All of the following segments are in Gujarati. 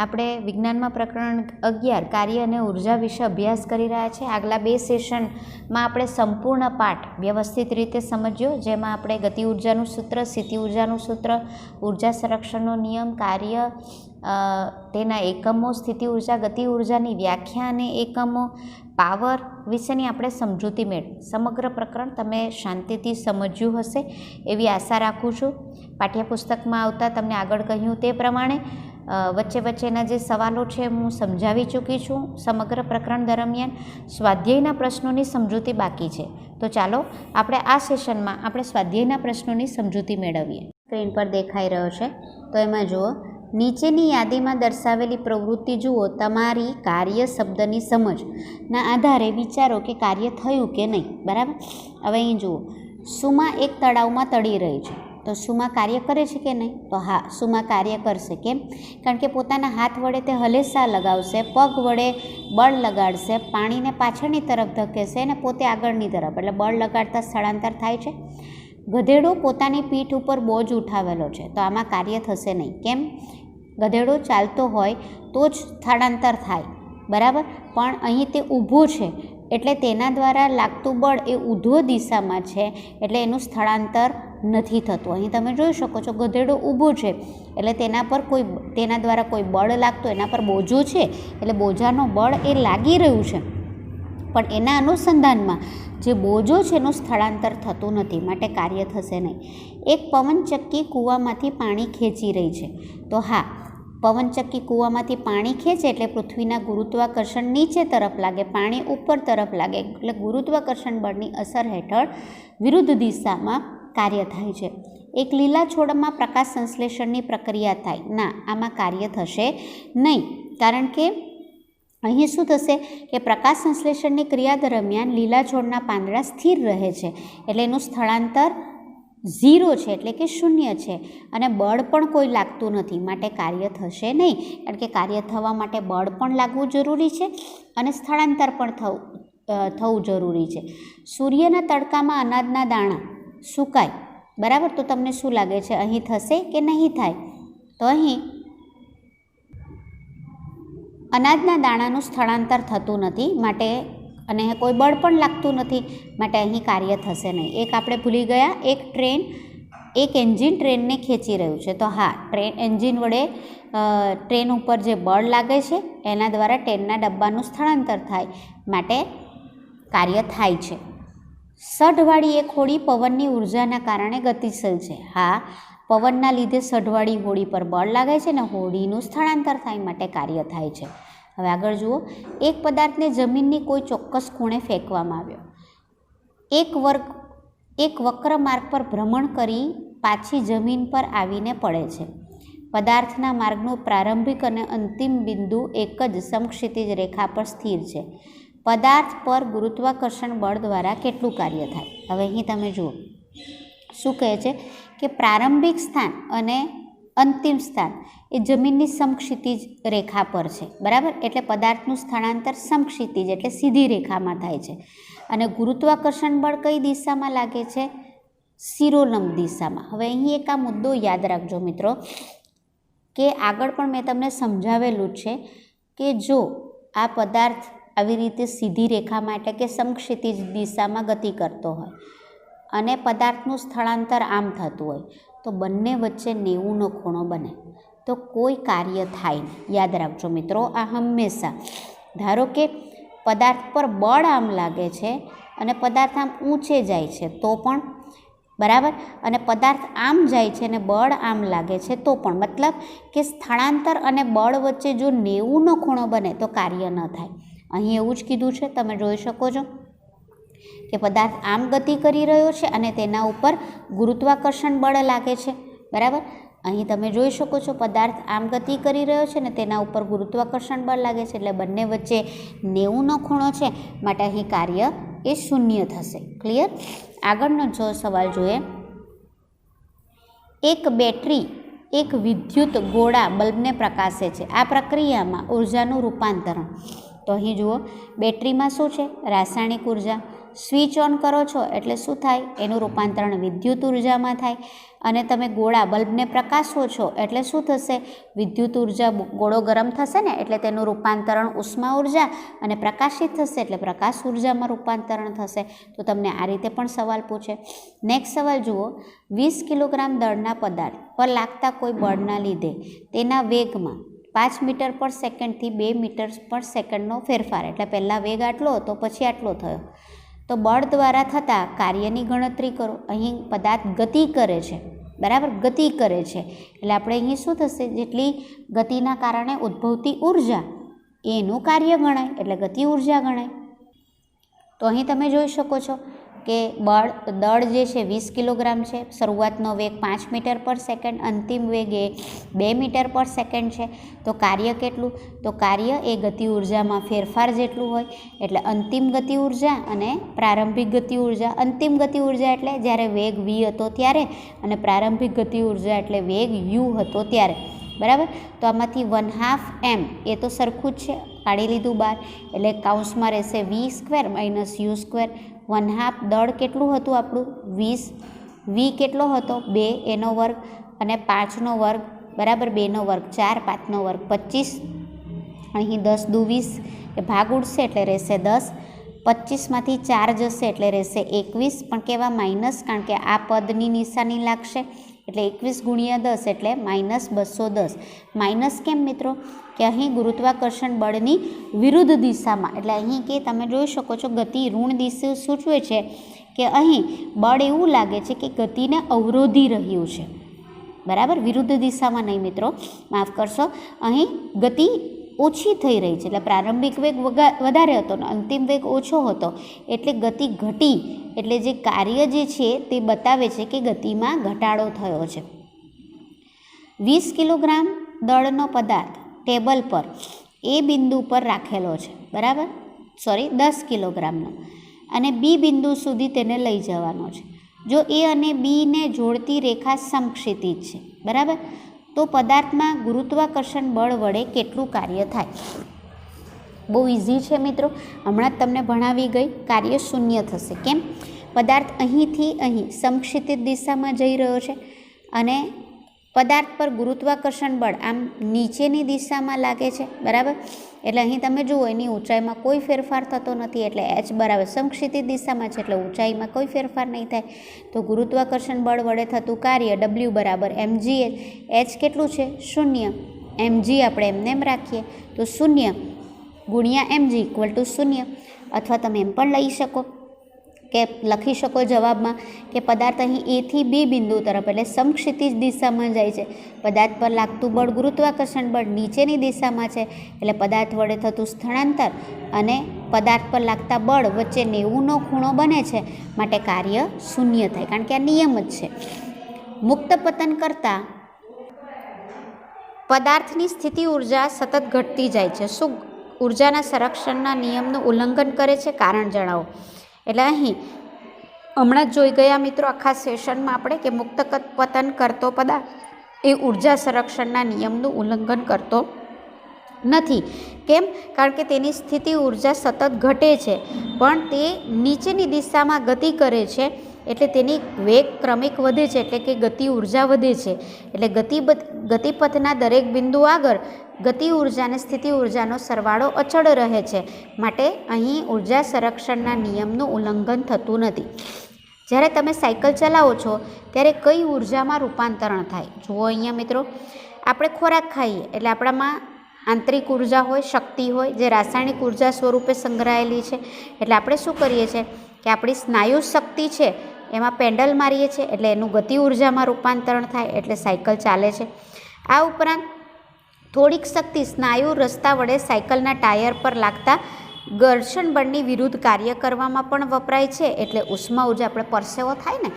આપણે વિજ્ઞાનમાં પ્રકરણ 11 કાર્ય અને ઉર્જા વિશે અભ્યાસ કરી રહ્યા છે. આગલા 2 સેશનમાં આપણે સંપૂર્ણ પાઠ વ્યવસ્થિત રીતે સમજ્યો, જેમાં આપણે ગતિ ઉર્જાનું સૂત્ર, સ્થિતિ ઉર્જાનું સૂત્ર, ઉર્જા સંરક્ષણનો નિયમ, કાર્ય, તેના એકમો, સ્થિતિ ઉર્જા, ગતિ ઉર્જાની વ્યાખ્યા અને એકમો, પાવર વિશેની આપણે સમજૂતી મેળવી. સમગ્ર પ્રકરણ તમે શાંતિથી સમજ્યું હશે એવી આશા રાખું છું. પાઠ્યપુસ્તકમાં આવતા તમને આગળ કહ્યું તે પ્રમાણે વચ્ચે વચ્ચેના જે સવાલો છે હું સમજાવી ચૂકી છું. સમગ્ર પ્રકરણ દરમિયાન સ્વાધ્યાયના પ્રશ્નોની સમજૂતી બાકી છે. તો ચાલો આપણે આ સેશનમાં આપણે સ્વાધ્યાયના પ્રશ્નોની સમજૂતી મેળવીએ. સ્ક્રીન પર દેખાઈ રહ્યો છે, તો એમાં જુઓ, નીચેની યાદીમાં દર્શાવેલી પ્રવૃત્તિ જુઓ. તમારી કાર્ય શબ્દની સમજના આધારે વિચારો કે કાર્ય થયું કે નહીં. બરાબર. હવે અહીં જુઓ, સુમા એક તળાવમાં તળી રહી છે. તો સુમા કાર્ય કરે છે કે નહીં? તો હા, સુમા કાર્ય કરશે. કેમ? કારણ કે પોતાના હાથ વડે તે હલેસા લગાવશે, પગ વડે બળ લગાડશે, પાણીને પાછળની તરફ ધકેશે અને પોતે આગળની તરફ, એટલે બળ લગાડતા સ્થળાંતર થાય છે. ગધેડો પોતાની પીઠ ઉપર બોજ ઉઠાવેલો છે, તો આમાં કાર્ય થશે નહીં. કેમ? ગધેડો ચાલતો હોય તો જ સ્થળાંતર થાય. બરાબર. પણ અહીં તે ઊભો છે એટલે તેના દ્વારા લાગતું બળ એ ઊર્ધ્વ દિશામાં છે, એટલે એનું સ્થળાંતર નથી થતું. અહીં તમે જોઈ શકો છો, ગધેડો ઊભો છે એટલે તેના દ્વારા કોઈ બળ લાગતું, એના પર બોજો છે એટલે બોજાનો બળ એ લાગી રહ્યું છે, પણ એના અનુસંધાનમાં જે બોજો છે એનું સ્થળાંતર થતું નથી, માટે કાર્ય થશે નહીં. એક પવનચક્કી કૂવામાંથી પાણી ખેંચી રહી છે. તો હા, પવનચક્કી કૂવામાંથી પાણી ખેંચે એટલે પૃથ્વીના ગુરુત્વાકર્ષણ નીચે તરફ લાગે, પાણી ઉપર તરફ લાગે, એટલે ગુરુત્વાકર્ષણ બળની અસર હેઠળ વિરુદ્ધ દિશામાં કાર્ય થાય છે. એક લીલા છોડમાં પ્રકાશ સંશ્લેષણની પ્રક્રિયા થાય. ના, આમાં કાર્ય થશે નહીં, કારણ કે અહીં શું થશે કે પ્રકાશ સંશ્લેષણની ક્રિયા દરમિયાન લીલા છોડના પાંદડા સ્થિર રહે છે, એટલે એનું સ્થળાંતર 0 છે, એટલે કે 0 છે, અને બળ પણ કોઈ લાગતું નથી, માટે કાર્ય થશે નહીં. કારણ કે કાર્ય થવા માટે બળ પણ લાગવું જરૂરી છે અને સ્થળાંતર પણ થવું જરૂરી છે. સૂર્યના તડકામાં અનાજના દાણા સુકાય. બરાબર. તો તમને શું લાગે છે, અહીં થશે કે નહીં થાય? તો અહીં અનાજના દાણાનું સ્થળાંતર થતું નથી, માટે અને કોઈ બળ પણ લાગતું નથી, માટે અહીં કાર્ય થશે નહીં. એક આપણે ભૂલી ગયા, એક એન્જિન ટ્રેનને ખેંચી રહ્યું છે. તો હા, એન્જિન વડે ટ્રેન ઉપર જે બળ લાગે છે એના દ્વારા ટ્રેનના ડબ્બાનું સ્થળાંતર થાય, માટે કાર્ય થાય છે. સઢવાળી એક હોડી પવનની ઉર્જાના કારણે ગતિશીલ છે. હા, પવનના લીધે સઢવાળી હોડી પર બળ લાગે છે અને હોડીનું સ્થળાંતર થાય, માટે કાર્ય થાય છે. હવે આગળ જુઓ, એક પદાર્થને જમીનની કોઈ ચોક્કસ ખૂણે ફેંકવામાં આવ્યો. એક વક્ર માર્ગ પર ભ્રમણ કરી પાછી જમીન પર આવીને પડે છે. પદાર્થના માર્ગનું પ્રારંભિક અને અંતિમ બિંદુ એક જ સમક્ષિતિજ રેખા પર સ્થિર છે. પદાર્થ પર ગુરુત્વાકર્ષણ બળ દ્વારા કેટલું કાર્ય થાય? હવે અહીં તમે જુઓ, શું કહે છે કે પ્રારંભિક સ્થાન અને અંતિમ સ્થાન એ જમીનની સમક્ષિતિજ રેખા પર છે. બરાબર. એટલે પદાર્થનું સ્થળાંતર સમક્ષિતિજ એટલે સીધી રેખામાં થાય છે. અને ગુરુત્વાકર્ષણ બળ કઈ દિશામાં લાગે છે? શિરોલંબ દિશામાં. હવે અહીં એક આ મુદ્દો યાદ રાખજો મિત્રો, કે આગળ પણ મેં તમને સમજાવેલું છે કે જો આ પદાર્થ આવી રીતે સીધી રેખામાં એટલે કે સમક્ષિતિજ દિશામાં ગતિ કરતો હોય અને પદાર્થનું સ્થળાંતર આમ થતું હોય, તો બંને વચ્ચે 90નો ખૂણો બને, તો કોઈ કાર્ય થાય નહીં. યાદ રાખજો મિત્રો, આ હંમેશા. ધારો કે પદાર્થ પર બળ આમ લાગે છે અને પદાર્થ આમ ઊંચે જાય છે તો પણ, બરાબર, અને પદાર્થ આમ જાય છે અને બળ આમ લાગે છે તો પણ, મતલબ કે સ્થળાંતર અને બળ વચ્ચે જો 90નો ખૂણો બને તો કાર્ય ન થાય. અહીં એવું જ કીધું છે, તમે જોઈ શકો છો કે પદાર્થ આમ ગતિ કરી રહ્યો છે અને તેના ઉપર ગુરુત્વાકર્ષણ બળ લાગે છે. બરાબર. અહીં તમે જોઈ શકો છો, પદાર્થ આમ ગતિ કરી રહ્યો છે અને તેના ઉપર ગુરુત્વાકર્ષણ બળ લાગે છે, એટલે બંને વચ્ચે 90નો ખૂણો છે, માટે અહીં કાર્ય એ 0 થશે. ક્લિયર? આગળનો જો સવાલ જોઈએ, એક બેટરી એક વિદ્યુત ગોળા બલ્બને પ્રકાશે છે. આ પ્રક્રિયામાં ઉર્જાનું રૂપાંતરણ. તો અહીં જુઓ, બેટરીમાં શું છે? રાસાયણિક ઉર્જા. સ્વિચ ઓન કરો છો એટલે શું થાય? એનું રૂપાંતરણ વિદ્યુત ઉર્જામાં થાય. અને તમે ગોળા બલ્બને પ્રકાશો છો એટલે શું થશે? વિદ્યુત ઉર્જા, ગોળો ગરમ થશે ને એટલે તેનું રૂપાંતરણ ઉષ્મા ઉર્જા અને પ્રકાશિત થશે એટલે પ્રકાશ ઉર્જામાં રૂપાંતરણ થશે. તો તમને આ રીતે પણ સવાલ પૂછે. નેક્સ્ટ સવાલ જુઓ, 20 કિલોગ્રામ દળના પદાર્થ પર લાગતા કોઈ બળના લીધે તેના વેગમાં 5 મીટર પર સેકન્ડથી 2 મીટર પર સેકન્ડનો ફેરફાર, એટલે પહેલાં વેગ આટલો હતો પછી આટલો થયો. તો બળ દ્વારા થતા કાર્યની ગણતરી કરો. અહીં પદાર્થ ગતિ કરે છે, બરાબર, ગતિ કરે છે એટલે આપણે અહીં શું થશે? જેટલી ગતિના કારણે ઉદ્ભવતી ઉર્જા એનું કાર્ય ગણાય એટલે ગતિ ઉર્જા ગણાય. તો અહીં તમે જોઈ શકો છો કે દળ જે છે 20 કિલોગ્રામ છે, શરૂઆતનો વેગ 5 મીટર પર સેકન્ડ, અંતિમ વેગ એ 2 મીટર પર સેકન્ડ છે. તો કાર્ય કેટલું? તો કાર્ય એ ગતિ ઉર્જામાં ફેરફાર જેટલું હોય એટલે અંતિમ ગતિ ઉર્જા અને પ્રારંભિક ગતિ ઉર્જા. અંતિમ ગતિ ઉર્જા એટલે જ્યારે વેગ v હતો ત્યારે, અને પ્રારંભિક ગતિ ઉર્જા એટલે વેગ u હતો ત્યારે, બરાબર. તો આમાંથી 1/2 m એ તો સરખું જ છે, કાઢી લીધું બહાર એટલે કૌંસમાં રહેશે v² - u². 1/2 દળ કેટલું હતું આપણું? 20. v કેટલો હતો? 2 એનો વર્ગ અને 5નો વર્ગ, બરાબર, 2નો વર્ગ 4, 5નો વર્ગ 25. અહીં 10 દુ 20 એ ભાગ ઉડશે એટલે રહેશે 10. 25માંથી 4 જશે એટલે રહેશે 21, પણ કેવા? માઇનસ, કારણ કે આ પદની નિશાની લાગશે એટલે 21 × 10 એટલે -210. માઇનસ કેમ મિત્રો? કે અહીં ગુરુત્વાકર્ષણ બળની વિરુદ્ધ દિશામાં, એટલે અહીં કે તમે જોઈ શકો છો ગતિ ઋણ દિશા સૂચવે છે કે અહીં બળ એવું લાગે છે કે ગતિને અવરોધી રહ્યું છે, બરાબર, વિરુદ્ધ દિશામાં નહીં મિત્રો, માફ કરશો, અહીં ગતિ ઓછી થઈ રહી છે. એટલે પ્રારંભિક વેગ વધારે હતો ને અંતિમ વેગ ઓછો હતો એટલે ગતિ ઘટી, એટલે જે કાર્ય જે છે તે બતાવે છે કે ગતિમાં ઘટાડો થયો છે. 20 કિલોગ્રામ દળનો પદાર્થ ટેબલ પર એ બિંદુ પર રાખેલો છે, બરાબર, 10 કિલોગ્રામનો, અને બી બિંદુ સુધી તેને લઈ જવાનો છે. જો એ અને બીને જોડતી રેખા સમક્ષિતિજ છે, બરાબર, તો પદાર્થમાં ગુરુત્વાકર્ષણ બળ વડે કેટલું કાર્ય થાય? બહુ ઇઝી છે મિત્રો, હમણાં જ તમને ભણાવી ગઈ. કાર્ય શૂન્ય થશે. કેમ? પદાર્થ અહીંથી અહીં સમક્ષિતિજ દિશામાં જઈ રહ્યો છે અને પદાર્થ પર ગુરુત્વાકર્ષણ બળ આમ નીચેની દિશામાં લાગે છે, બરાબર. એટલે અહીં તમે જુઓ એની ઊંચાઈમાં કોઈ ફેરફાર થતો નથી, એટલે h બરાબર સમક્ષિતિજ દિશામાં છે એટલે ઊંચાઈમાં કોઈ ફેરફાર નહીં થાય. તો ગુરુત્વાકર્ષણ બળ વડે થતું કાર્ય w બરાબર mg. h કેટલું છે? 0. mg આપણે એમને એમ રાખીએ તો 0 × mg = 0. અથવા તમે એમ પણ લઈ શકો કે લખી શકો જવાબમાં કે પદાર્થ અહીં એથી બી બિંદુ તરફ એટલે સમક્ષિતિજ દિશામાં જાય છે. પદાર્થ પર લાગતું બળ ગુરુત્વાકર્ષણ બળ નીચેની દિશામાં છે એટલે પદાર્થ વડે થતું સ્થળાંતર અને પદાર્થ પર લાગતા બળ વચ્ચે 90નો ખૂણો બને છે, માટે કાર્ય શૂન્ય થાય, કારણ કે આ નિયમ જ છે. મુક્ત પતન કરતાં પદાર્થની સ્થિતિ ઉર્જા સતત ઘટતી જાય છે. શું ઉર્જાના સંરક્ષણના નિયમનું ઉલ્લંઘન કરે છે? કારણ જણાવો. એટલે અહીં હમણાં જ જોઈ ગયા મિત્રો આખા સેશનમાં આપણે કે મુક્ત પતન કરતો પદાર્થ એ ઉર્જા સંરક્ષણના નિયમનું ઉલ્લંઘન કરતો નથી. કેમ? કારણ કે તેની સ્થિતિ ઉર્જા સતત ઘટે છે, પણ તે નીચેની દિશામાં ગતિ કરે છે એટલે તેની વેગ ક્રમિક વધે છે, એટલે કે ગતિ ઉર્જા વધે છે. એટલે ગતિપથના દરેક બિંદુ આગળ ગતિ ઉર્જા અને સ્થિતિ ઉર્જાનો સરવાળો અચળ રહે છે, માટે અહીં ઉર્જા સંરક્ષણના નિયમનું ઉલ્લંઘન થતું નથી. જ્યારે તમે સાયકલ ચલાવો છો ત્યારે કઈ ઉર્જામાં રૂપાંતરણ થાય? જુઓ અહીંયા મિત્રો, આપણે ખોરાક ખાઈએ એટલે આપણામાં આંતરિક ઉર્જા હોય, શક્તિ હોય, જે રાસાયણિક ઉર્જા સ્વરૂપે સંગ્રહાયેલી છે. એટલે આપણે શું કરીએ છીએ કે આપણી સ્નાયુ શક્તિ છે એમાં પેન્ડલ મારીએ છીએ એટલે એનું ગતિ ઉર્જામાં રૂપાંતરણ થાય એટલે સાયકલ ચાલે છે. આ ઉપરાંત થોડીક શક્તિ સ્નાયુ રસ્તા વડે સાયકલના ટાયર પર લાગતા ઘર્ષણ બળની વિરુદ્ધ કાર્ય કરવામાં પણ વપરાય છે, એટલે ઉષ્મા ઉર્જા. આપણે પરસેવો થાય ને,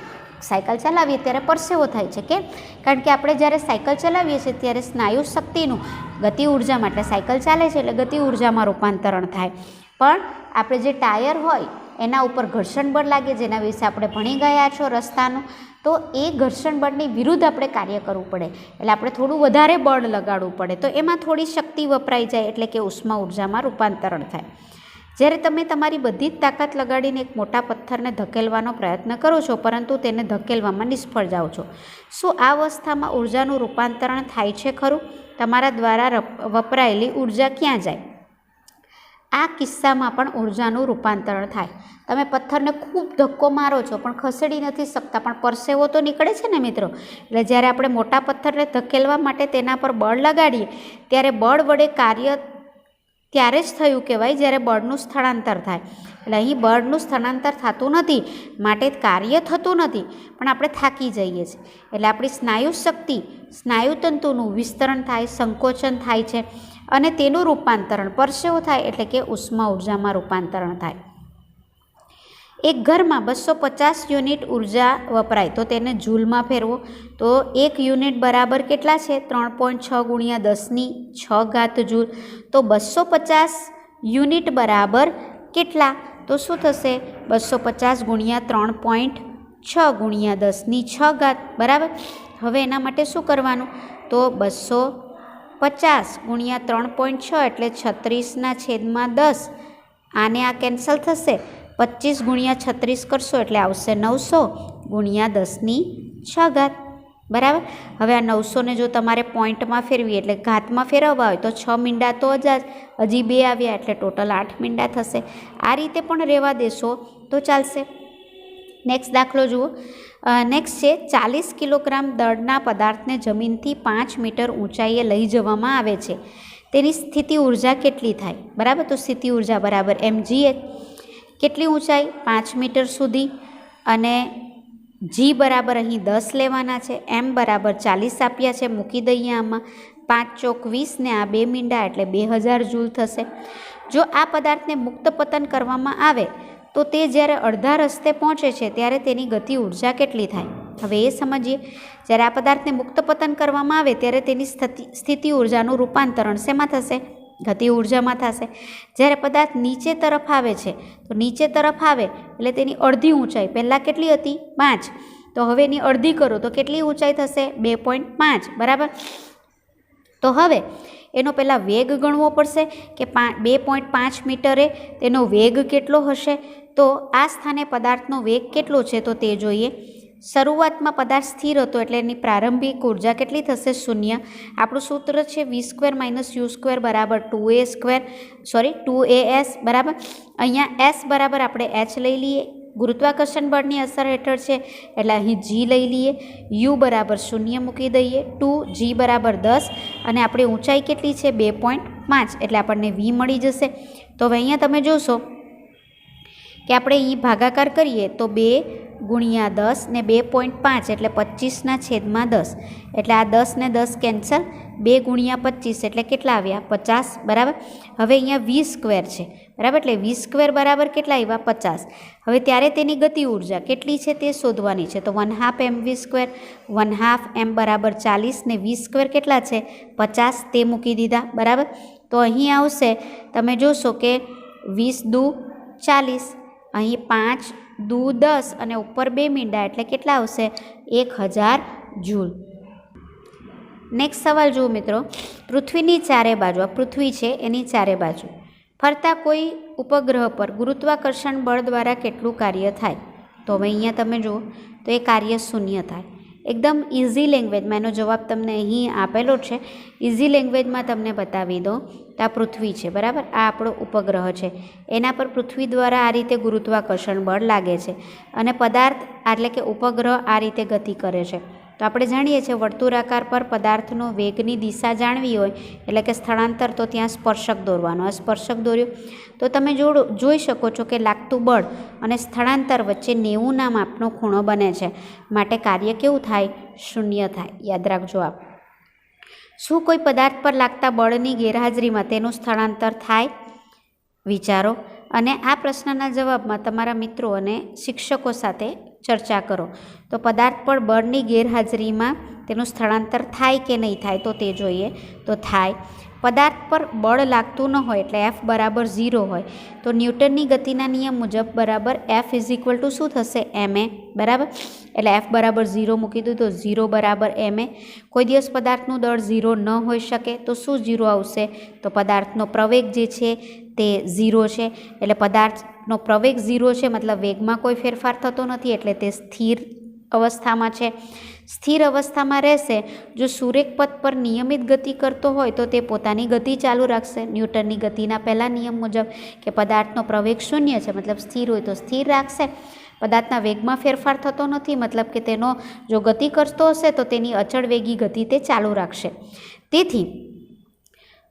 સાયકલ ચલાવીએ ત્યારે પરસેવો થાય છે. કેમ? કારણ કે આપણે જ્યારે સાયકલ ચલાવીએ છીએ ત્યારે સ્નાયુ શક્તિનું ગતિ ઉર્જામાં, એટલે સાયકલ ચાલે છે એટલે ગતિ ઉર્જામાં રૂપાંતરણ થાય. પણ આપણે જે ટાયર હોય એના ઉપર ઘર્ષણ બળ લાગે, જેના વિશે આપણે ભણી ગયા છો રસ્તાનું, તો એ ઘર્ષણ બળની વિરુદ્ધ આપણે કાર્ય કરવું પડે, એટલે આપણે થોડું વધારે બળ લગાડવું પડે, તો એમાં થોડી શક્તિ વપરાઈ જાય એટલે કે ઉષ્મા ઉર્જામાં રૂપાંતરણ થાય. જ્યારે તમે તમારી બધી જ તાકાત લગાડીને એક મોટા પથ્થરને ધકેલવાનો પ્રયત્ન કરો છો પરંતુ તેને ધકેલવામાં નિષ્ફળ જાઓ છો, શું આ અવસ્થામાં ઉર્જાનું રૂપાંતરણ થાય છે ખરું? તમારા દ્વારા વપરાયેલી ઉર્જા ક્યાં જાય? આ કિસ્સામાં પણ ઉર્જાનું રૂપાંતરણ થાય. તમે પથ્થરને ખૂબ ધક્કો મારો છો પણ ખસેડી નથી શકતા, પણ પરસેવો તો નીકળે છે ને મિત્રો. એટલે જ્યારે આપણે મોટા પથ્થરને ધકેલવા માટે તેના પર બળ લગાડીએ ત્યારે બળ વડે કાર્ય ત્યારે જ થયું કહેવાય જ્યારે બળનું સ્થળાંતર થાય. એટલે અહીં બળનું સ્થળાંતર થતું નથી, માટે કાર્ય થતું નથી, પણ આપણે થાકી જઈએ છીએ. એટલે આપણી સ્નાયુ શક્તિ, સ્નાયુતંતુનું વિસ્તરણ થાય, સંકોચન થાય છે અને તેનું રૂપાંતરણ પરસેવો થાય એટલે કે ઉષ્મા ઉર્જામાં રૂપાંતરણ થાય. એક ઘરમાં 250 યુનિટ ઉર્જા વપરાય તો તેને જૂલમાં ફેરવો તો 1 યુનિટ બરાબર કેટલા છે? 3.6 ગુણ્યા 10⁶ જૂલ. તો 250 યુનિટ બરાબર કેટલા? તો શું થશે? 250 ગુણ્યા 3.6 ગુણ્યા 10⁶ બરાબર. હવે એના માટે શું કરવાનું? તો 250 ગુણ્યા 3.6 એટલે 36/10. આને આ કેન્સલ થશે. 25 ગુણ્યા 36 કરશો એટલે આવશે 900 ગુણ્યા 10⁶ બરાબર. હવે આ 900ને જો તમારે પોઈન્ટમાં ફેરવી એટલે ઘાતમાં ફેરવવા હોય તો 6 મીંડા તો હજી 2 આવ્યા એટલે ટોટલ 8 મીંડા થશે. આ રીતે પણ રહેવા દેશો તો ચાલશે. નેક્સ્ટ દાખલો જુઓ. નેક્સ્ટ છે 40 કિલોગ્રામ દળના પદાર્થને જમીનથી 5 મીટર ઊંચાઈએ લઈ જવામાં આવે છે. તેની સ્થિતિ ઉર્જા કેટલી થાય? બરાબર. તો સ્થિતિ ઉર્જા બરાબર mgh. કેટલી ઊંચાઈ? 5 મીટર સુધી. અને જી બરાબર અહીં 10 લેવાના છે, એમ બરાબર 40 આપ્યા છે, મૂકી દઈએ આમાં. 5 ચોક 20 ને આ 2 મીંડા એટલે 2000 જૂલ થશે. જો આ પદાર્થને મુક્ત પતન કરવામાં આવે તો તે જ્યારે અડધા રસ્તે પહોંચે છે ત્યારે તેની ગતિ ઉર્જા કેટલી થાય? હવે એ સમજીએ. જ્યારે આ પદાર્થને મુક્ત પતન કરવામાં આવે ત્યારે તેની સ્થિતિ ઉર્જાનું રૂપાંતરણ શેમાં થશે? ગતિ ઉર્જામાં થશે. જ્યારે પદાર્થ નીચે તરફ આવે છે તો નીચે તરફ આવે એટલે તેની અડધી ઊંચાઈ પહેલાં કેટલી હતી? 5. તો હવે એની અડધી કરો તો કેટલી ઊંચાઈ થશે? 2.5 બરાબર. તો હવે એનો પહેલાં વેગ ગણવો પડશે કે 2.5 મીટરે તેનો વેગ કેટલો હશે. તો આ સ્થાને પદાર્થનો વેગ કેટલો છે તો તે જોઈએ. શરૂઆતમાં પદાર્થ સ્થિર હતો એટલે એની પ્રારંભિક ઉર્જા કેટલી થશે? 0. આપણું સૂત્ર છે v² - u² બરાબર 2as બરાબર. અહીંયા s બરાબર આપણે h લઈ લઈએ, ગુરુત્વાકર્ષણ બળની અસર હેઠળ છે એટલે અહીં જી લઈ લઈએ. યુ બરાબર 0 મૂકી દઈએ. 2g બરાબર 10 અને આપણી ઊંચાઈ કેટલી છે? 2.5 એટલે આપણને વી મળી જશે. તો હવે અહીંયા તમે જોશો કે આપણે અહીં ભાગાકાર કરીએ તો 2 ગુણ્યા 10 ને 2.5 એટલે 25/10 એટલે આ 10 ને 10 કેન્સલ. 2 ગુણ્યા 25 એટલે કેટલા આવ્યા? 50 બરાબર. હવે અહીંયા v² છે બરાબર એટલે v² બરાબર કેટલા આવ્યા? 50. હવે ત્યારે તેની ગતિ ઉર્જા કેટલી છે તે શોધવાની છે. તો 1/2 mv², 1/2 m બરાબર 40 ને v² કેટલા છે? 50. તે મૂકી દીધા બરાબર. તો અહીં આવશે તમે જોશો કે 20 દુ 40, અહીં 5 દુ 10 અને ઉપર 2 મીંડા એટલે કેટલા આવશે? 1000 જૂલ. નેક્સ્ટ સવાલ જુઓ મિત્રો. પૃથ્વીની ચારે બાજુ, આ પૃથ્વી છે એની ચારે બાજુ ફરતા કોઈ ઉપગ્રહ પર ગુરુત્વાકર્ષણ બળ દ્વારા કેટલું કાર્ય થાય? તો હવે અહીંયા તમે જુઓ તો એ કાર્ય 0 થાય. એકદમ ઇઝી લેંગ્વેજમાં એનો જવાબ તમને અહીં આપેલો છે. ઇઝી લેંગ્વેજમાં તમને બતાવી દો તો આ પૃથ્વી છે બરાબર. આ આપણો ઉપગ્રહ છે, એના પર પૃથ્વી દ્વારા આ રીતે ગુરુત્વાકર્ષણ બળ લાગે છે અને પદાર્થ એટલે કે ઉપગ્રહ આ રીતે ગતિ કરે છે. તો આપણે જાણીએ છીએ વર્તુળાકાર પર પદાર્થનો વેગની દિશા જાણવી હોય એટલે કે સ્થળાંતર તો ત્યાં સ્પર્શક દોરવાનો. આ સ્પર્શક દોર્યો તો તમે જોઈ શકો છો કે લાગતું બળ અને સ્થળાંતર વચ્ચે 90ના માપનો ખૂણો બને છે, માટે કાર્ય કેવું થાય? 0 થાય. યાદ રાખજો આપ. શું કોઈ પદાર્થ પર લાગતા બળની ગેરહાજરીમાં તેનું સ્થળાંતર થાય? વિચારો અને આ પ્રશ્નના જવાબમાં તમારા મિત્રો અને શિક્ષકો સાથે ચર્ચા કરો. તો પદાર્થ પર બળની ગેરહાજરીમાં તેનું સ્થળાંતર થાય કે નહીં થાય તો તે જોઈએ. તો થાય. પદાર્થ પર બળ લાગતું ન હોય એટલે F બરાબર 0 હોય તો ન્યૂટનની ગતિના નિયમ મુજબ બરાબર F = શું થશે? ma બરાબર. એટલે F બરાબર 0 મૂકી દીધું તો 0 બરાબર ma. કોઈ દિવસ પદાર્થનું દળ 0 ન હોઈ શકે તો શું 0 આવશે? તો પદાર્થનો પ્રવેગ જે છે તે 0 છે, એટલે પદાર્થનો પ્રવેગ 0 છે, મતલબ વેગમાં કોઈ ફેરફાર થતો નથી, એટલે તે સ્થિર અવસ્થામાં છે. સ્થિર અવસ્થામાં રહેશે. જો સુરેખ પથ પર નિયમિત ગતિ કરતો હોય તો તે પોતાની ગતિ ચાલુ રાખશે. ન્યૂટનની ગતિના પહેલા નિયમ મુજબ કે પદાર્થનો પ્રવેગ 0 છે, મતલબ સ્થિર હોય તો સ્થિર રાખશે. પદાર્થના વેગમાં ફેરફાર થતો નથી, મતલબ કે તેનો જો ગતિ કરતો હશે તો તેની અચળ વેગી ગતિ તે ચાલુ રાખશે. તેથી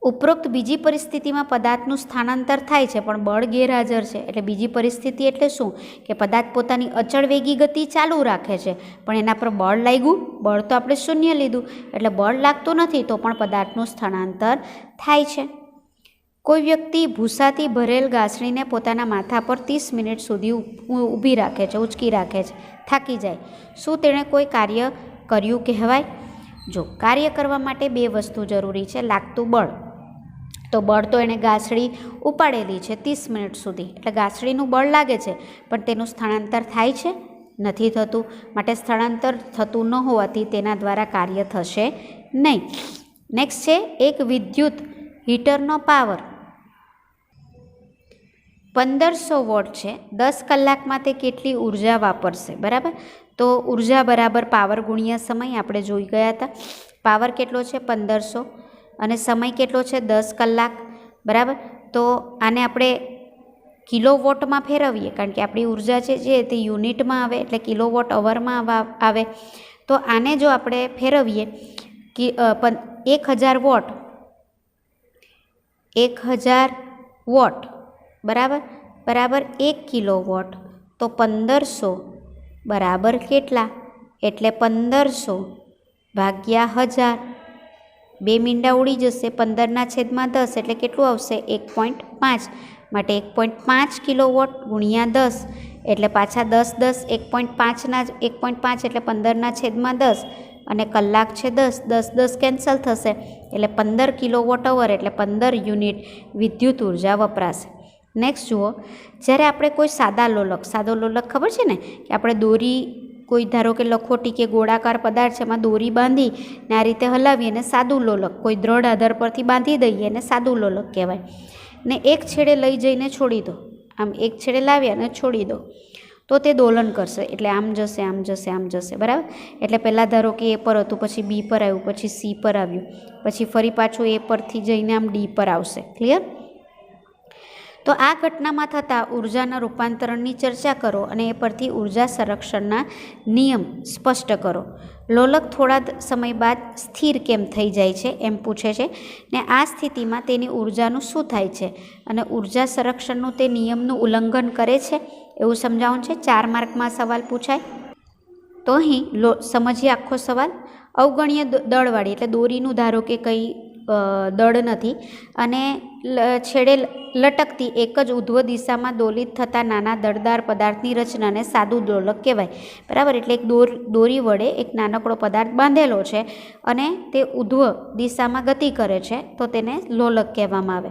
ઉપરોક્ત બીજી પરિસ્થિતિમાં પદાર્થનું સ્થાનાંતર થાય છે પણ બળ ગેરહાજર છે. એટલે બીજી પરિસ્થિતિ એટલે શું કે પદાર્થ પોતાની અચળ વેગી ગતિ ચાલુ રાખે છે પણ એના પર બળ લાગ્યું. બળ તો આપણે 0 લીધું એટલે બળ લાગતું નથી તો પણ પદાર્થનું સ્થાનાંતર થાય છે. કોઈ વ્યક્તિ ભૂસાથી ભરેલ ગાંસડીને પોતાના માથા પર 30 મિનિટ સુધી ઊભી રાખે છે, ઉંચકી રાખે છે, થાકી જાય. શું તેણે કોઈ કાર્ય કર્યું કહેવાય? જો કાર્ય કરવા માટે 2 વસ્તુ જરૂરી છે. લાગતું બળ, તો બળ તો એણે ગાંસડી ઉપાડેલી છે 30 મિનિટ સુધી, એટલે ગાંસડીનું બળ લાગે છે પણ તેનું સ્થળાંતર થાય છે? નથી થતું. માટે સ્થળાંતર થતું ન હોવાથી તેના દ્વારા કાર્ય થશે નહીં. નેક્સ્ટ છે એક વિદ્યુત હીટરનો પાવર 1500 વોટ છે. 10 કલાકમાં તે કેટલી ઉર્જા વાપરશે? બરાબર. તો ઉર્જા બરાબર પાવર ગુણ્યા સમય આપણે જોઈ ગયા હતા. પાવર કેટલો છે? 1500 અને સમય કેટલો છે? 10 કલાક. બરાબર. તો આને આપણે કિલોવોટમાં ફેરવીએ કારણ કે આપણી ઉર્જા છે જે તે યુનિટમાં આવે એટલે કિલોવોટ અવરમાં આવે. તો આને જો આપણે ફેરવીએ કે 1000 વોટ 1000 વોટ બરાબર 1 કિલોવોટ. તો 1500 બરાબર કેટલા? એટલે 1500 ભાગ્યા 1000. 2 મીંડા ઉડી જશે. 15/10 એટલે કેટલું આવશે? 1.5. માટે 1.5 કિલોવોટ ગુણ્યા 10 એટલે પાછા 10 1.5ના 1.5 એટલે 15/10 અને કલાક છે 10 કેન્સલ થશે એટલે 15 કિલોવોટ અવર એટલે 15 યુનિટ વિદ્યુત ઉર્જા વપરાશે. નેક્સ્ટ જુઓ, જ્યારે આપણે કોઈ સાદો લોલક ખબર છે ને કે આપણે દોરી કોઈ ધારો કે લખોટી કે ગોળાકાર પદાર્થ છે એમાં દોરી બાંધી ને આ રીતે હલાવીએ અને સાદું લોલક કોઈ દ્રઢ આધાર પરથી બાંધી દઈએ અને સાદું લોલક કહેવાય. ને એક છેડે લઈ જઈને છોડી દો. આમ એક છેડે લાવ્યા અને છોડી દો તો તે દોલન કરશે. એટલે આમ જશે આમ જશે આમ જશે. બરાબર. એટલે પહેલાં ધારો કે એ પર હતું, પછી બી પર આવ્યું, પછી સી પર આવ્યું, પછી ફરી પાછું એ પરથી જઈને આમ ડી પર આવશે. ક્લિયર? તો આ ઘટનામાં થતા ઉર્જાના રૂપાંતરણની ચર્ચા કરો અને એ પરથી ઉર્જા સંરક્ષણના નિયમ સ્પષ્ટ કરો. લોલક થોડા સમય બાદ સ્થિર કેમ થઈ જાય છે એમ પૂછે છે ને આ સ્થિતિમાં તેની ઉર્જાનું શું થાય છે અને ઉર્જા સંરક્ષણનું તે નિયમનું ઉલ્લંઘન કરે છે એવું સમજાવવાનું છે. 4 માર્કમાં સવાલ પૂછાય. તો અહીં સમજીએ આખો સવાલ. અવગણ્ય દળવાળી એટલે દોરીનું ધારો કે કંઈ દળ નથી અને છેડે લટકતી એક જ ઉધ્વ દિશામાં દોલિત થતા નાના દળદાર પદાર્થની રચનાને સાદું દોલક કહેવાય. બરાબર. એટલે એક દોરી વડે એક નાનકડો પદાર્થ બાંધેલો છે અને તે ઉધ્વ દિશામાં ગતિ કરે છે તો તેને લોલક કહેવામાં આવે.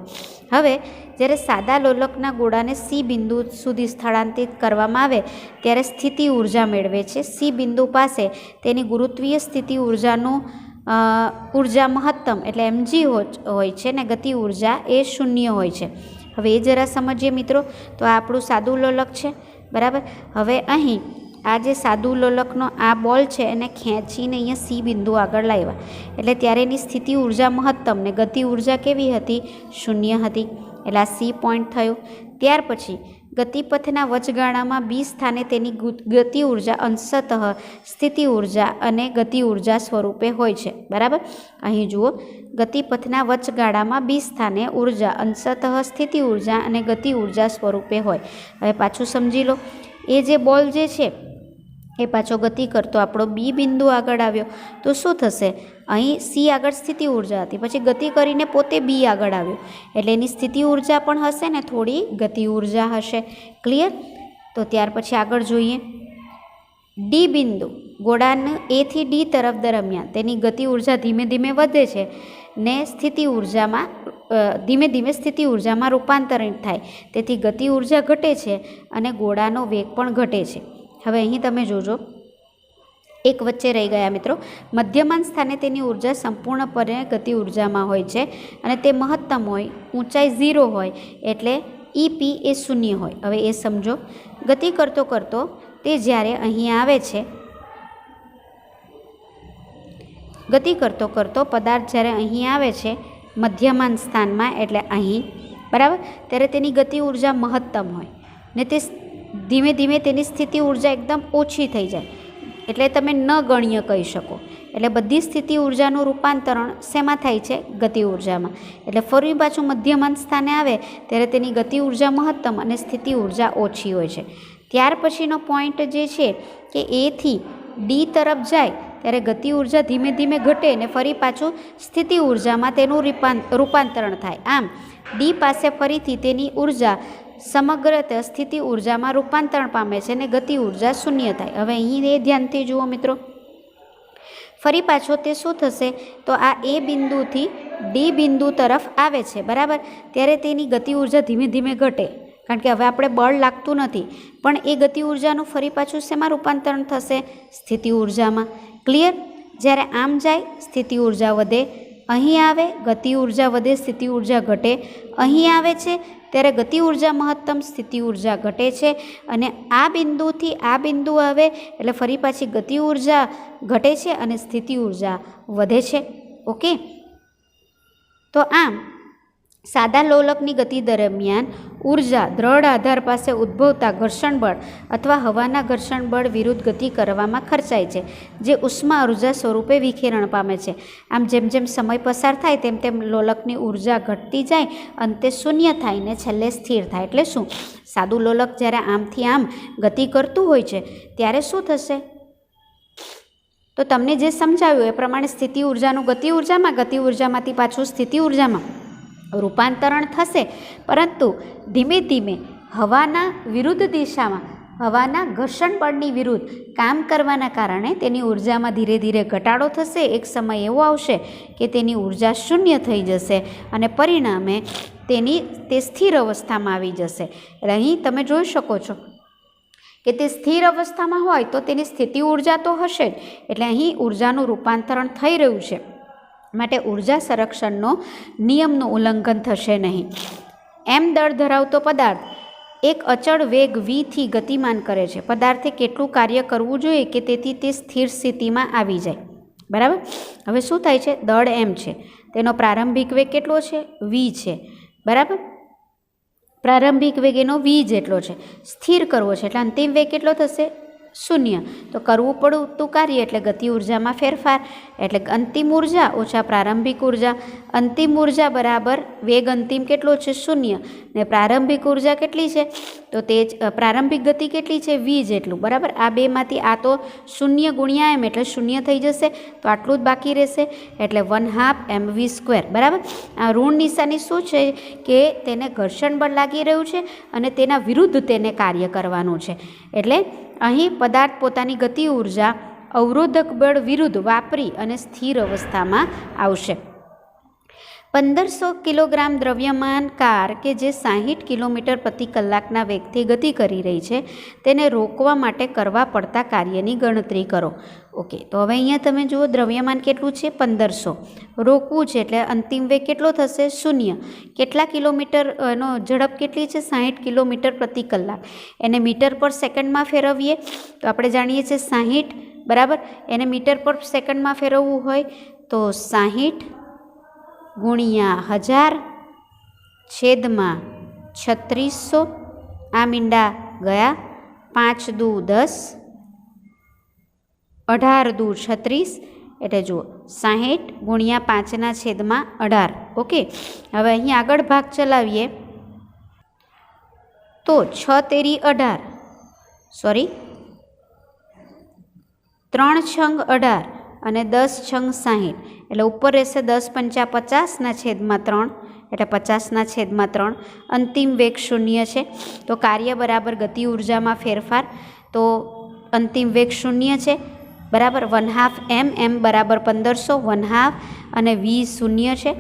હવે જ્યારે સાદા લોલકના ગોળાને સી બિંદુ સુધી સ્થળાંતરિત કરવામાં આવે ત્યારે સ્થિતિ ઉર્જા મેળવે છે. સી બિંદુ પાસે તેની ગુરુત્વીય સ્થિતિ ઉર્જાનું ઉર્જા મહત્તમ એટલે mg હોય છે ને ગતિ ઉર્જા એ 0 હોય છે. હવે એ જરા સમજીએ મિત્રો. તો આ આપણું સાદું લોલક છે. બરાબર. હવે અહીં આ જે સાદું લોલકનો આ બોલ છે એને ખેંચીને અહીંયા સી બિંદુ આગળ લાવ્યા એટલે ત્યારે એની સ્થિતિ ઉર્જા મહત્તમ ને ગતિ ઉર્જા કેવી હતી? 0 હતી. એટલે આ સી પોઈન્ટ થયું. ત્યાર પછી ગતિપથના વચગાળામાં બી સ્થાને તેની ગતિ ઉર્જા અંશતઃ સ્થિતિ ઉર્જા અને ગતિ ઉર્જા સ્વરૂપે હોય છે. બરાબર. અહીં જુઓ, ગતિપથના વચગાળામાં બી સ્થાને ઉર્જા અંશતઃ સ્થિતિ ઉર્જા અને ગતિ ઉર્જા સ્વરૂપે હોય. હવે પાછું સમજી લો. એ જે બોલ જે છે એ પાછો ગતિ કરતો આપણો બી બિંદુ આગળ આવ્યો તો શું થશે? અહીં સી આગળ સ્થિતિ ઉર્જા હતી, પછી ગતિ કરીને પોતે બી આગળ આવ્યો એટલે એની સ્થિતિ ઉર્જા પણ હશે ને થોડી ગતિ ઉર્જા હશે. ક્લિયર? તો ત્યાર પછી આગળ જોઈએ. ડી બિંદુ ગોળાને એથી ડી તરફ દરમિયાન તેની ગતિ ઉર્જા ધીમે ધીમે વધે છે ને સ્થિતિ ઉર્જામાં ધીમે ધીમે સ્થિતિ ઉર્જામાં રૂપાંતરિત થાય. તેથી ગતિ ઉર્જા ઘટે છે અને ગોળાનો વેગ પણ ઘટે છે. હવે અહીં તમે જોજો એક વચ્ચે રહી ગયા મિત્રો. મધ્યમાન સ્થાને તેની ઉર્જા સંપૂર્ણપણે ગતિ ઉર્જામાં હોય છે અને તે મહત્તમ હોય, ઊંચાઈ 0 હોય એટલે EP એ 0 હોય. હવે એ સમજો. ગતિ કરતો કરતો તે જ્યારે અહીં આવે છે, ગતિ કરતો કરતો પદાર્થ જ્યારે અહીં આવે છે મધ્યમાન સ્થાનમાં એટલે અહીં, બરાબર, ત્યારે તેની ગતિ ઉર્જા મહત્તમ હોય ને તે ધીમે ધીમે તેની સ્થિતિ ઉર્જા એકદમ ઓછી થઈ જાય, એટલે તમે ન ગણ્ય કહી શકો. એટલે બધી સ્થિતિ ઉર્જાનું રૂપાંતરણ શેમાં થાય છે? ગતિ ઉર્જામાં. એટલે ફરી પાછું મધ્યમાન સ્થાને આવે ત્યારે તેની ગતિ ઉર્જા મહત્તમ અને સ્થિતિ ઉર્જા ઓછી હોય છે. ત્યાર પછીનો પોઈન્ટ જે છે કે એથી ડી તરફ જાય ત્યારે ગતિ ઉર્જા ધીમે ધીમે ઘટે ને ફરી પાછું સ્થિતિ ઉર્જામાં તેનું રૂપાંતરણ થાય. આમ ડી પાસે ફરીથી તેની ઉર્જા સમગ્ર સ્થિતિ ઉર્જામાં રૂપાંતરણ પામે છે અને ગતિ ઉર્જા 0 થાય. હવે અહીં એ ધ્યાનથી જુઓ મિત્રો. ફરી પાછો તે શું થશે? તો આ એ બિંદુથી ડી બિંદુ તરફ આવે છે, બરાબર, ત્યારે તેની ગતિ ઉર્જા ધીમે ધીમે ઘટે, કારણ કે હવે આપણે બળ લાગતું નથી. પણ એ ગતિ ઉર્જાનું ફરી પાછું શેમાં રૂપાંતરણ થશે? સ્થિતિ ઉર્જામાં. ક્લિયર? જ્યારે આમ જાય સ્થિતિ ઉર્જા વધે, અહીં આવે ગતિ ઉર્જા વધે, સ્થિતિ ઉર્જા ઘટે. અહીં આવે છે ત્યારે ગતિ ઉર્જા મહત્તમ, સ્થિતિ ઉર્જા ઘટે છે. અને આ બિંદુથી આ બિંદુ આવે એટલે ફરી પાછી ગતિ ઉર્જા ઘટે છે અને સ્થિતિ ઉર્જા વધે છે. ઓકે, તો આમ સાદા લોલકની ગતિ દરમિયાન ઉર્જા દ્રઢ આધાર પાસે ઉદ્ભવતા ઘર્ષણ બળ અથવા હવાના ઘર્ષણ બળ વિરુદ્ધ ગતિ કરવામાં ખર્ચાય છે, જે ઉષ્મા ઉર્જા સ્વરૂપે વિખેરણ પામે છે. આમ જેમ જેમ સમય પસાર થાય તેમ તેમ લોલકની ઉર્જા ઘટતી જાય, અંતે 0 થાય ને છેલ્લે સ્થિર થાય. એટલે શું? સાદું લોલક જ્યારે આમથી આમ ગતિ કરતું હોય છે ત્યારે શું થશે? તો તમને જે સમજાવ્યું એ પ્રમાણે સ્થિતિ ઉર્જાનું ગતિ ઉર્જામાં, ગતિ ઉર્જામાંથી પાછું સ્થિતિ ઉર્જામાં રૂપાંતરણ થશે, પરંતુ ધીમે ધીમે હવાના વિરુદ્ધ દિશામાં, હવાના ઘર્ષણ બળની વિરુદ્ધ કામ કરવાના કારણે તેની ઉર્જામાં ધીરે ધીરે ઘટાડો થશે. એક સમય એવો આવશે કે તેની ઉર્જા 0 થઈ જશે અને પરિણામે તે સ્થિર અવસ્થામાં આવી જશે. એટલે અહીં તમે જોઈ શકો છો કે તે સ્થિર અવસ્થામાં હોય તો તેની સ્થિતિ ઉર્જા તો હશે જ, એટલે અહીં ઉર્જાનું રૂપાંતરણ થઈ રહ્યું છે, માટે ઉર્જા સંરક્ષણનો નિયમનું ઉલ્લંઘન થશે નહીં. એમ દળ ધરાવતો પદાર્થ એક અચળ વેગ v થી ગતિમાન કરે છે. પદાર્થે કેટલું કાર્ય કરવું જોઈએ કે તેથી તે સ્થિર સ્થિતિમાં આવી જાય, બરાબર. હવે શું થાય છે? દળ એમ છે, તેનો પ્રારંભિક વેગ કેટલો છે? v છે, બરાબર. પ્રારંભિક વેગ એનો v જેટલો છે. સ્થિર કરવો છે એટલે અંતિમ વેગ કેટલો થશે? 0. તો કરવું પડતું કાર્ય એટલે ગતિ ઉર્જામાં ફેરફાર, એટલે અંતિમ ઉર્જા ઓછા પ્રારંભિક ઉર્જા. અંતિમ ઉર્જા બરાબર વેગ અંતિમ કેટલો છે? 0. ને પ્રારંભિક ઉર્જા કેટલી છે? તો તે પ્રારંભિક ગતિ કેટલી છે? v જેટલું, બરાબર. આ બેમાંથી આ તો 0 ગુણ્યા m એટલે 0 થઈ જશે, તો આટલું જ બાકી રહેશે, એટલે 1/2 mv², બરાબર. આ ઋણ નિશાની શું છે કે તેને ઘર્ષણ બળ લાગી રહ્યું છે અને તેના વિરુદ્ધ તેને કાર્ય કરવાનું છે. એટલે અહીં પદાર્થ પોતાની ગતિ ઉર્જા અવરોધક બળ વિરુદ્ધ વાપરી અને સ્થિર અવસ્થામાં આવશે. 1500 કિલોગ્રામ દ્રવ્યમાન કાર કે જે 60 કિલોમીટર પ્રતિ કલાકના વેગથી ગતિ કરી રહી છે, તેને રોકવા માટે કરવા પડતા કાર્યની ગણતરી કરો. ઓકે, તો હવે અહીંયા તમે જુઓ દ્રવ્યમાન કેટલું છે? 1500. રોકવું છે એટલે અંતિમ વેગ કેટલો થશે? 0. કેટલા કિલોમીટર નો ઝડપ કેટલી છે? 60 કિલોમીટર પ્રતિ કલાક. એને મીટર પર સેકન્ડમાં ફેરવીએ તો આપણે જાણીએ છીએ 60, બરાબર. એને મીટર પર સેકન્ડમાં ફેરવવું હોય તો 60 ગુણ્યા 1000 છેદમાં 3600. આ મીંડા ગયા, 5 દુ 10, 18 દુ 36, એટલે જુઓ 60 ગુણ્યા 5 છેદમાં 18. ઓકે, હવે અહીં આગળ ભાગ ચલાવીએ તો 6 તેરી 18, સોરી 3 છંગ 18 અને 10 છંગ 60, એટલે ઉપર રહેશે 10 પંચા 50 છેદમાં 3, એટલે 50 છેદમાં 3. અંતિમ વેગ 0 છે, તો કાર્ય બરાબર ગતિ ઉર્જામાં ફેરફાર, તો અંતિમ વેગ 0 છે, બરાબર. 1/2 m બરાબર 1500, 1/2 અને v 0 છે.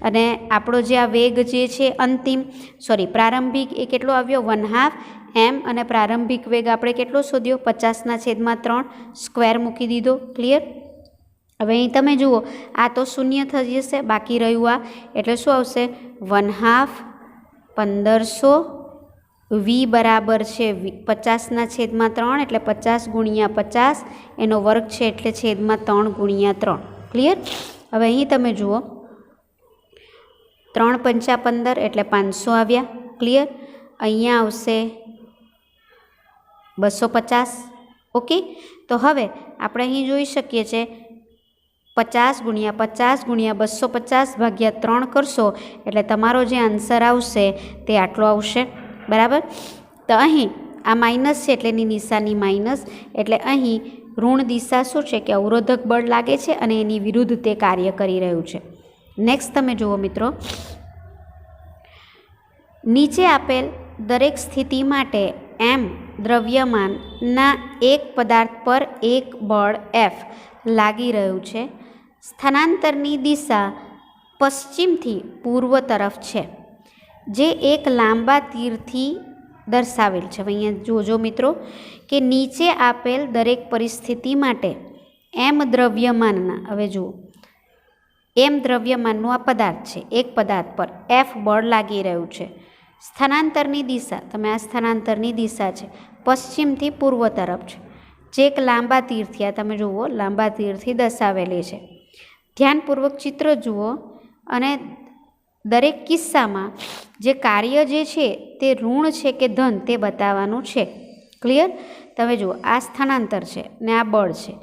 અને આપણો જે આ વેગ જે છે અંતિમ, સોરી પ્રારંભિક, એ કેટલો આવ્યો? 1/2 એમ અને પ્રારંભિક વેગ આપણે કેટલો શોધ્યો 50/3 સ્ક્વેર મૂકી દીધો. ક્લિયર? હવે અહીં તમે જુઓ આ તો શૂન્ય થઈ જશે, બાકી રહ્યું આ એટલે શું આવશે 1/2 1500 વી બરાબર છે 50/3 એટલે 50 × 50 એનો વર્ગ છે એટલે છેદમાં 3 × 3. ક્લિયર? હવે અહીં તમે જુઓ 3 × 5 = 15 એટલે 500 આવ્યા. ક્લિયર? અહીંયા આવશે 250. ઓકે, તો હવે આપણે અહીં જોઈ શકીએ છીએ 50 × 50 × 250 ભાગ્યા 3 કરશો એટલે તમારો જે આન્સર આવશે તે આટલો આવશે. બરાબર? તો અહીં આ માઇનસ છે એટલે એની નિશાની માઇનસ, એટલે અહીં ઋણ દિશા શું છે કે અવરોધક બળ લાગે છે અને એની વિરુદ્ધ તે કાર્ય કરી રહ્યું છે. નેક્સ્ટ તમે જુઓ મિત્રો, નીચે આપેલ દરેક સ્થિતિ માટે એમ દ્રવ્યમાનના એક પદાર્થ પર એક બળ F લાગી રહ્યું છે. સ્થાનાંતરની દિશા પશ્ચિમથી પૂર્વ તરફ છે, જે એક લાંબા તીરથી દર્શાવેલ છે. અહીંયા જોજો મિત્રો કે નીચે આપેલ દરેક પરિસ્થિતિ માટે એમ દ્રવ્યમાનના, હવે જુઓ એમ દ્રવ્યમાનનું આ પદાર્થ છે, એક પદાર્થ પર F બળ લાગી રહ્યું છે. સ્થાનાંતરની દિશા, તમે આ સ્થાનાંતરની દિશા છે પશ્ચિમથી પૂર્વ તરફ છે, જે એક લાંબા તીરથી, આ તમે જુઓ લાંબા તીરથી દર્શાવેલી છે. ધ્યાનપૂર્વક ચિત્ર જુઓ અને દરેક કિસ્સામાં જે કાર્ય જે છે તે ઋણ છે કે ધન તે બતાવવાનું છે. ક્લિયર? તમે જુઓ આ સ્થાનાંતર છે ને આ બળ છે,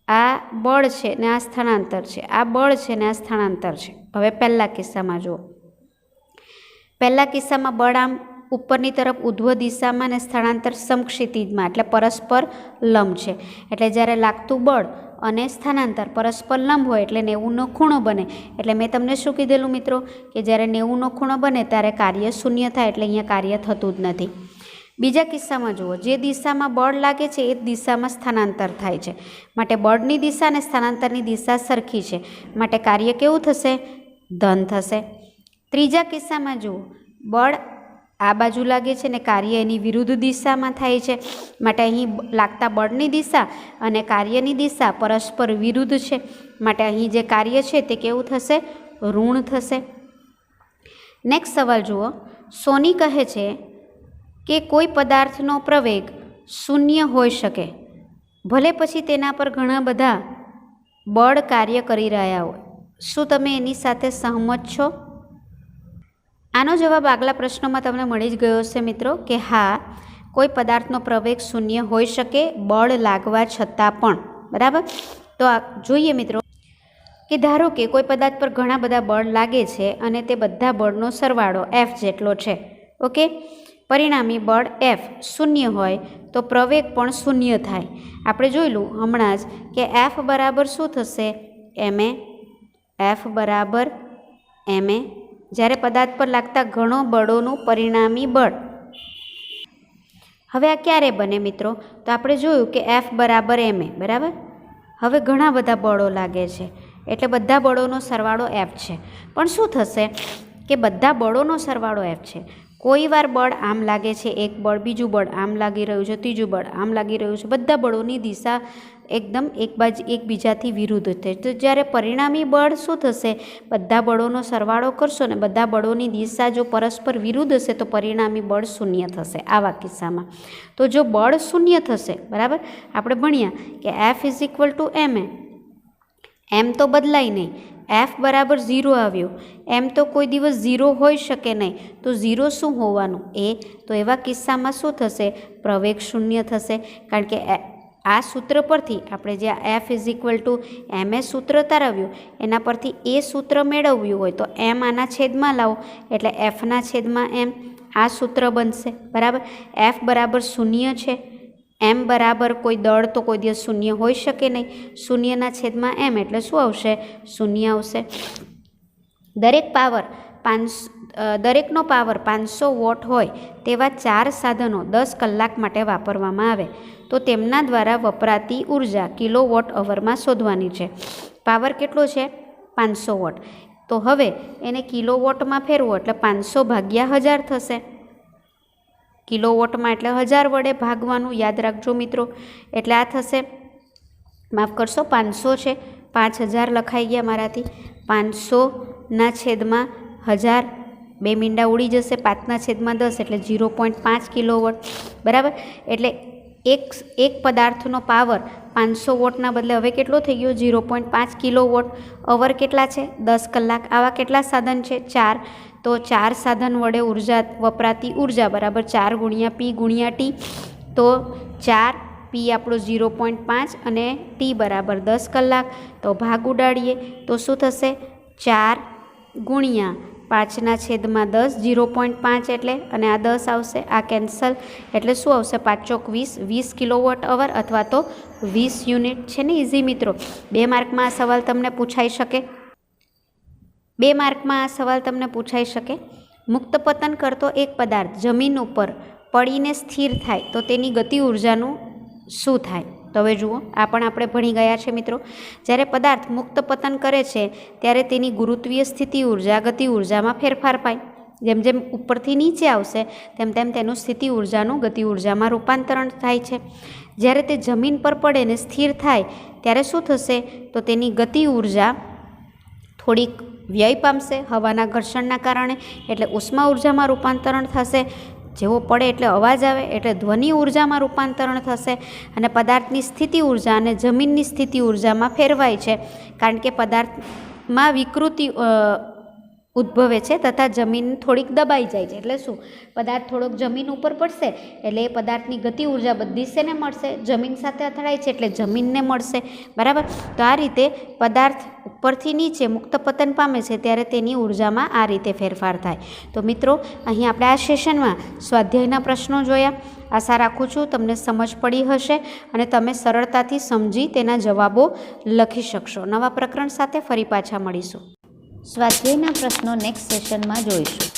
આ બળ છે ને આ સ્થાનાંતર છે, આ બળ છે ને આ સ્થાનાંતર છે. હવે પહેલા કિસ્સામાં જુઓ, પહેલા કિસ્સામાં બળ આમ ઉપરની તરફ ઉધ્વ દિશામાં અને સ્થળાંતર સમક્ષિતિજમાં એટલે પરસ્પર લંબ છે. એટલે જ્યારે લાગતું બળ અને સ્થાનાંતર પરસ્પર લંબ હોય એટલે 90નો ખૂણો બને. એટલે મેં તમને શું કીધેલું મિત્રો કે જ્યારે 90નો ખૂણો બને ત્યારે કાર્ય શૂન્ય થાય, એટલે અહીંયા કાર્ય થતું જ નથી. બીજા કિસ્સામાં જુઓ, જે દિશામાં બળ લાગે છે એ જ દિશામાં સ્થાનાંતર થાય છે, માટે બળની દિશા અને સ્થાનાંતરની દિશા સરખી છે, માટે કાર્ય કેવું થશે? ધન થશે. ત્રીજા કિસ્સામાં જુઓ, બળ આ બાજુ લાગે છે ને કાર્ય એની વિરુદ્ધ દિશામાં થાય છે, માટે અહીં લાગતા બળની દિશા અને કાર્યની દિશા પરસ્પર વિરુદ્ધ છે, માટે અહીં જે કાર્ય છે તે કેવું થશે? ઋણ થશે. નેક્સ્ટ સવાલ જુઓ, સોની કહે છે કે કોઈ પદાર્થનો પ્રવેગ શૂન્ય હોઈ શકે, ભલે પછી તેના પર ઘણા બધા બળ કાર્ય કરી રહ્યા હોય. શું તમે એની સાથે સહમત છો? આનો જવાબ આગલા પ્રશ્નોમાં તમને મળી જ ગયો હશે મિત્રો કે હા, કોઈ પદાર્થનો પ્રવેગ શૂન્ય હોઈ શકે બળ લાગવા છતાં પણ. બરાબર? તો જોઈએ મિત્રો કે ધારો કે કોઈ પદાર્થ પર ઘણા બધા બળ લાગે છે અને તે બધા બળનો સરવાળો F જેટલો છે. ઓકે, પરિણામી બળ F શૂન્ય હોય તો પ્રવેગ પણ શૂન્ય થાય. આપણે જોયેલું હમણાં જ કે F બરાબર શું થશે? ma. F બરાબર ma. જ્યારે પદાર્થ પર લાગતા ઘણો બળોનું પરિણામી બળ. હવે આ ક્યારે બને મિત્રો? તો આપણે જોયું કે F બરાબર ma. બરાબર? હવે ઘણા બધા બળો લાગે છે એટલે બધા બળોનો સરવાળો F છે. પણ શું થશે કે બધા બળોનો સરવાળો F છે, કોઈ વાર બળ આમ લાગે છે, એક બળ, બીજું બળ આમ લાગી રહ્યું છે, ત્રીજું બળ આમ લાગી રહ્યું છે, બધા બળોની દિશા એકદમ એકબીજાથી વિરુદ્ધ થાય. તો જ્યારે પરિણામી બળ શું થશે? બધા બળોનો સરવાળો કરશો ને બધા બળોની દિશા જો પરસ્પર વિરુદ્ધ હશે તો પરિણામી બળ શૂન્ય થશે આવા કિસ્સામાં. તો જો બળ શૂન્ય થશે, બરાબર, આપણે ભણ્યા કે F = ma. એમ તો બદલાય નહીં, F બરાબર 0 આવ્યો, એમ તો કોઈ દિવસ 0 હોઈ શકે નહીં, તો 0 શું હોવાનું? એ. તો એવા કિસ્સામાં શું થશે? પ્રવેગ શૂન્ય થશે. કારણ કે આ સૂત્ર પરથી આપણે જે F = ma સૂત્ર તારવ્યું એના પરથી એ સૂત્ર મેળવ્યું હોય તો m આના છેદમાં લાવો એટલે Fના છેદમાં m આ સૂત્ર બનશે. બરાબર? F બરાબર 0 છે, m બરાબર કોઈ દળ તો કોઈ દિવસ શૂન્ય હોઈ શકે નહીં, શૂન્યના છેદમાં m એટલે શું આવશે? શૂન્ય આવશે. દરેકનો પાવર 500 વોટ હોય તેવા 4 સાધનો 10 કલાક માટે વાપરવામાં આવે તો તેમના દ્વારા વપરાતી ઉર્જા kWh શોધવાની છે. પાવર કેટલો છે? 500 વોટ. તો હવે એને કિલોવોટમાં ફેરવો એટલે 500 ભાગ્યા 1000 થશે. કિલોવોટમાં એટલે 1000 વડે ભાગવાનું, યાદ રાખજો મિત્રો. એટલે આ થશે, માફ કરશો, 500 છે, 5000 લખાઈ ગયા મારાથી. 500ના છેદમાં 1000, 2 મીંડા ઉડી જશે, 5ના છેદમાં 10 એટલે 0.5 કિલોવોટ. બરાબર. એટલે એક પદાર્થનો પાવર 500 વોટના બદલે હવે કેટલો થઈ ગયો? 0.5 કિલોવોટ. અવર કેટલા છે? 10 કલાક. આવા કેટલા સાધન છે? 4. તો 4 સાધન વડે ઉર્જા વપરાતી ઉર્જા બરાબર 4 ગુણ્યા P ગુણ્યા T. તો 4 P આપણો 0.5 અને T બરાબર 10 કલાક. તો ભાગ ઉડાડીએ તો શું થશે? 4 ગુણ્યા 5ના છેદમાં 10, 0.5 એટલે, અને આ 10 આવશે, આ કેન્સલ. એટલે શું આવશે? 5 ચોક 20, 20 કિલોવોટ અવર અથવા તો 20 યુનિટ. છે ને ઇઝી મિત્રો? 2 માર્કમાં આ સવાલ તમને પૂછાઈ શકે. 2 માર્કમાં આ સવાલ તમને પૂછાઈ શકે. મુક્ત પતન કરતો એક પદાર્થ જમીન ઉપર પડીને સ્થિર થાય તો તેની ગતિ ઉર્જાનું શું થાય? તો હવે જુઓ, આ પણ આપણે ભણી ગયા છે મિત્રો. જ્યારે પદાર્થ મુક્ત પતન કરે છે ત્યારે તેની ગુરુત્વીય સ્થિતિ ઉર્જા ગતિ ઉર્જામાં ફેરફાર પાય. જેમ જેમ ઉપરથી નીચે આવશે તેમ તેમ તેનું સ્થિતિ ઉર્જાનું ગતિ ઉર્જામાં રૂપાંતરણ થાય છે. જ્યારે તે જમીન પર પડે ને સ્થિર થાય ત્યારે શું થશે? તો તેની ગતિ ઉર્જા થોડીક વ્યય પામશે હવાના ઘર્ષણના કારણે, એટલે ઉષ્મા ઉર્જામાં રૂપાંતરણ થશે. જેવો પડે એટલે અવાજ આવે એટલે ધ્વનિ ઉર્જામાં રૂપાંતરણ થશે. અને પદાર્થની સ્થિતિ ઉર્જા અને જમીનની સ્થિતિ ઉર્જામાં ફેરવાય છે, કારણ કે પદાર્થમાં વિકૃતિ ઉદ્ભવે છે તથા જમીન થોડીક દબાઈ જાય છે. એટલે શું? પદાર્થ થોડોક જમીન ઉપર પડશે એટલે એ પદાર્થની ગતિ ઉર્જા બધી શેને મળશે? જમીન સાથે અથડાય છે એટલે જમીનને મળશે. બરાબર. તો આ રીતે પદાર્થ ઉપરથી નીચે મુક્ત પતન પામે છે ત્યારે તેની ઉર્જામાં આ રીતે ફેરફાર થાય. તો મિત્રો, અહીં આપણે આ સેશનમાં સ્વાધ્યાયના પ્રશ્નો જોયા. આશા રાખું છું તમને સમજ પડી હશે અને તમે સરળતાથી સમજી તેના જવાબો લખી શકશો. નવા પ્રકરણ સાથે ફરી પાછા મળીશું. સ્વાધ્યાયના પ્રશ્નો નેક્સ્ટ સેશનમાં જોઈશું.